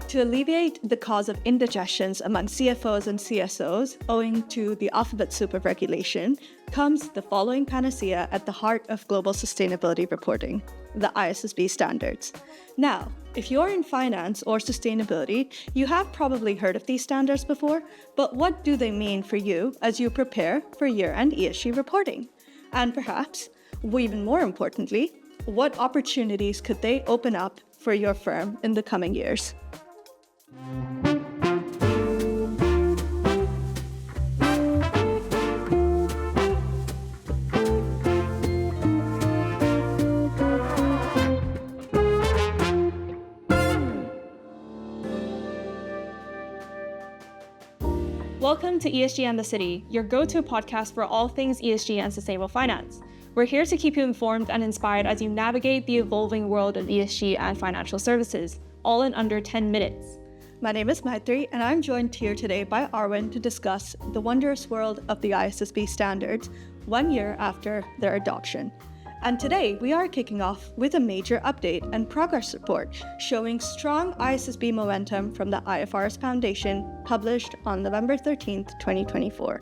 To alleviate the cause of indigestions among CFOs and CSOs owing to the alphabet soup of regulation comes the following panacea at the heart of global sustainability reporting, the ISSB standards. Now, if you're in finance or sustainability, you have probably heard of these standards before, but what do they mean for you as you prepare for year-end ESG reporting? And perhaps, even more importantly, what opportunities could they open up for your firm in the coming years? Welcome to ESG the City, your go-to podcast for all things ESG and sustainable finance. We're here to keep you informed and inspired as you navigate the evolving world of ESG and financial services, all in under 10 minutes. My name is Maitrai, and I'm joined here today by Arwen to discuss the wondrous world of the ISSB standards 1 year after their adoption. And today, we are kicking off with a major update and progress report showing strong ISSB momentum from the IFRS Foundation, published on November 13th, 2024.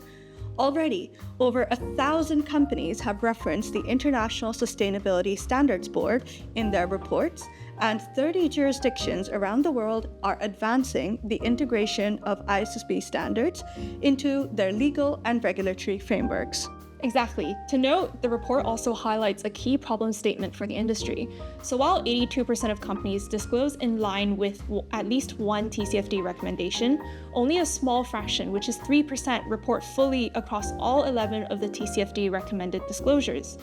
Already, over 1,000 companies have referenced the International Sustainability Standards Board in their reports, and 30 jurisdictions around the world are advancing the integration of ISSB standards into their legal and regulatory frameworks. Exactly. To note, the report also highlights a key problem statement for the industry. So while 82% of companies disclose in line with at least one TCFD recommendation, only a small fraction, which is 3%, report fully across all 11 of the TCFD recommended disclosures.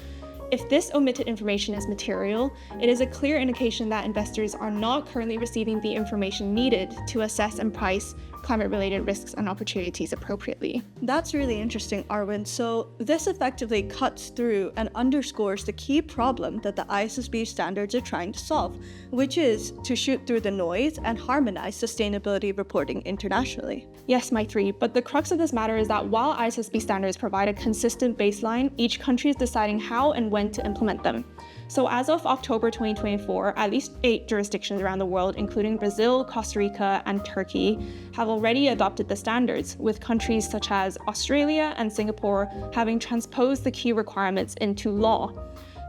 If this omitted information is material, it is a clear indication that investors are not currently receiving the information needed to assess and price climate-related risks and opportunities appropriately. That's really interesting, Arwen. So this effectively cuts through and underscores the key problem that the ISSB standards are trying to solve, which is to shoot through the noise and harmonize sustainability reporting internationally. Yes, Maitrai, but the crux of this matter is that while ISSB standards provide a consistent baseline, each country is deciding how and when to implement them. So as of October 2024, at least 8 jurisdictions around the world, including Brazil, Costa Rica, and Turkey, have already adopted the standards, with countries such as Australia and Singapore having transposed the key requirements into law.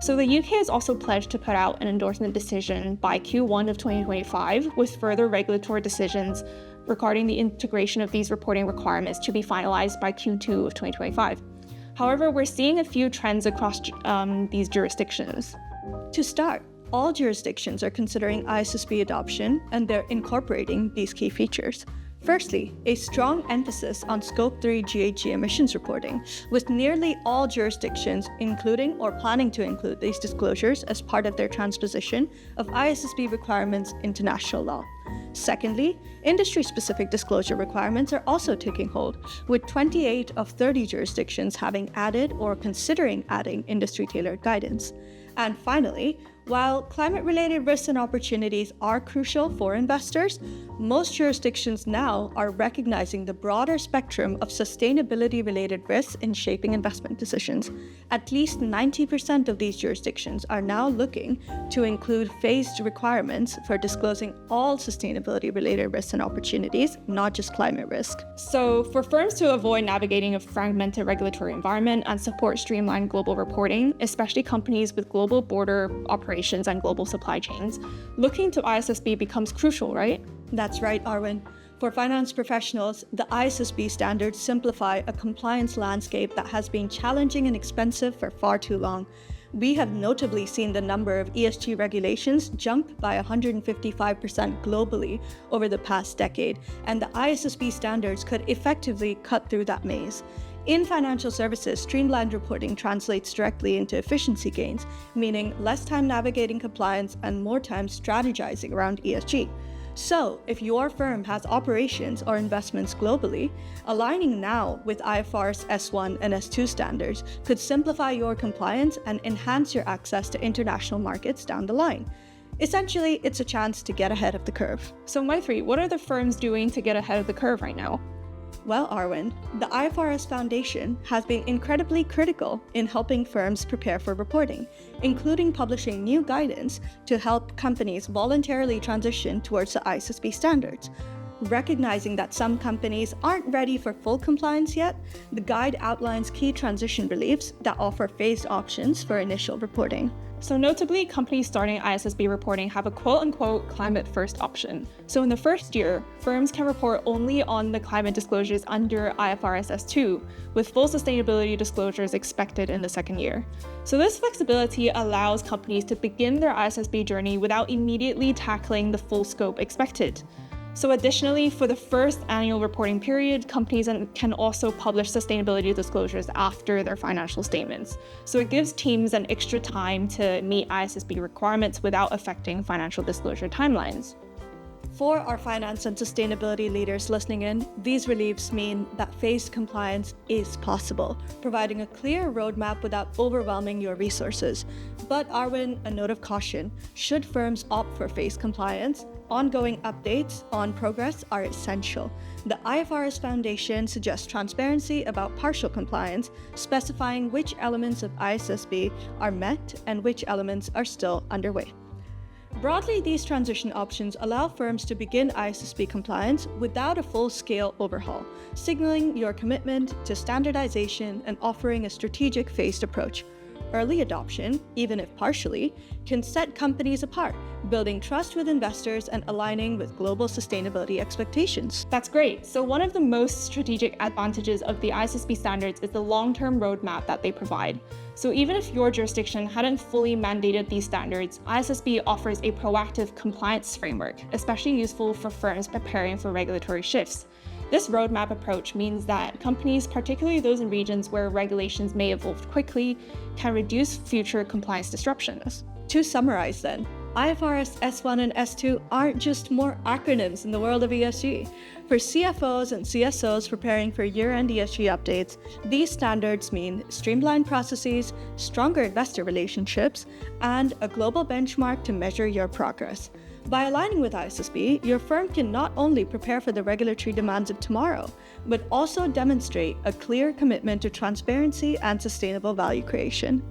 So the UK has also pledged to put out an endorsement decision by Q1 of 2025, with further regulatory decisions regarding the integration of these reporting requirements to be finalized by Q2 of 2025. However, we're seeing a few trends across these jurisdictions. To start, all jurisdictions are considering ISSB adoption, and they're incorporating these key features. Firstly, a strong emphasis on Scope 3 GHG emissions reporting, with nearly all jurisdictions including or planning to include these disclosures as part of their transposition of ISSB requirements into national law. Secondly, industry-specific disclosure requirements are also taking hold, with 28 of 30 jurisdictions having added or considering adding industry-tailored guidance. And finally, while climate-related risks and opportunities are crucial for investors, most jurisdictions now are recognizing the broader spectrum of sustainability-related risks in shaping investment decisions. At least 90% of these jurisdictions are now looking to include phased requirements for disclosing all sustainability-related risks and opportunities, not just climate risk. So for firms to avoid navigating a fragmented regulatory environment and support streamlined global reporting, especially companies with global border operations and global supply chains, looking to ISSB becomes crucial, right? That's right, Arwen. For finance professionals, the ISSB standards simplify a compliance landscape that has been challenging and expensive for far too long. We have notably seen the number of ESG regulations jump by 155% globally over the past decade, and the ISSB standards could effectively cut through that maze. In financial services, streamlined reporting translates directly into efficiency gains, meaning less time navigating compliance and more time strategizing around ESG. So, if your firm has operations or investments globally, aligning now with IFRS S1 and S2 standards could simplify your compliance and enhance your access to international markets down the line. Essentially, it's a chance to get ahead of the curve. So Maitrai, what are the firms doing to get ahead of the curve right now? Well, Arwen, the IFRS Foundation has been incredibly critical in helping firms prepare for reporting, including publishing new guidance to help companies voluntarily transition towards the ISSB standards. Recognizing that some companies aren't ready for full compliance yet, the guide outlines key transition reliefs that offer phased options for initial reporting. So notably, companies starting ISSB reporting have a quote-unquote climate-first option. So in the first year, firms can report only on the climate disclosures under IFRS S2, with full sustainability disclosures expected in the second year. So this flexibility allows companies to begin their ISSB journey without immediately tackling the full scope expected. So additionally, for the first annual reporting period, companies can also publish sustainability disclosures after their financial statements. So it gives teams an extra time to meet ISSB requirements without affecting financial disclosure timelines. For our finance and sustainability leaders listening in, these reliefs mean that phased compliance is possible, providing a clear roadmap without overwhelming your resources. But Arwen, a note of caution: should firms opt for phased compliance, ongoing updates on progress are essential. The IFRS Foundation suggests transparency about partial compliance, specifying which elements of ISSB are met and which elements are still underway. Broadly, these transition options allow firms to begin ISSB compliance without a full-scale overhaul, signaling your commitment to standardization and offering a strategic phased approach. Early adoption, even if partially, can set companies apart, building trust with investors and aligning with global sustainability expectations. That's great. So one of the most strategic advantages of the ISSB standards is the long-term roadmap that they provide. So even if your jurisdiction hadn't fully mandated these standards, ISSB offers a proactive compliance framework, especially useful for firms preparing for regulatory shifts. This roadmap approach means that companies, particularly those in regions where regulations may evolve quickly, can reduce future compliance disruptions. To summarize then, IFRS S1 and S2 aren't just more acronyms in the world of ESG. For CFOs and CSOs preparing for year-end ESG updates, these standards mean streamlined processes, stronger investor relationships, and a global benchmark to measure your progress. By aligning with ISSB, your firm can not only prepare for the regulatory demands of tomorrow, but also demonstrate a clear commitment to transparency and sustainable value creation.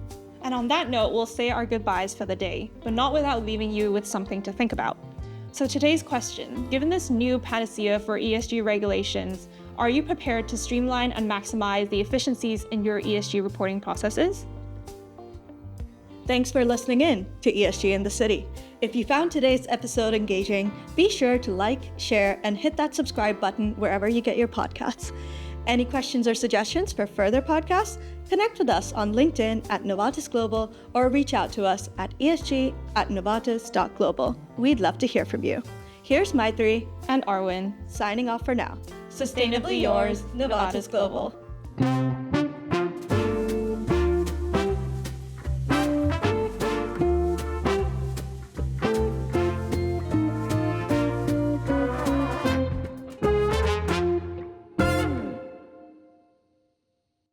And on that note, we'll say our goodbyes for the day, but not without leaving you with something to think about. So today's question: given this new panacea for ESG regulations, are you prepared to streamline and maximize the efficiencies in your ESG reporting processes? Thanks for listening in to ESG in the City. If you found today's episode engaging, be sure to like, share, and hit that subscribe button wherever you get your podcasts. Any questions or suggestions for further podcasts? Connect with us on LinkedIn at Novatus Global or reach out to us at esg@novatus.global. We'd love to hear from you. Here's Maitrai and Arwen, signing off for now. Sustainably yours, Novatus Global.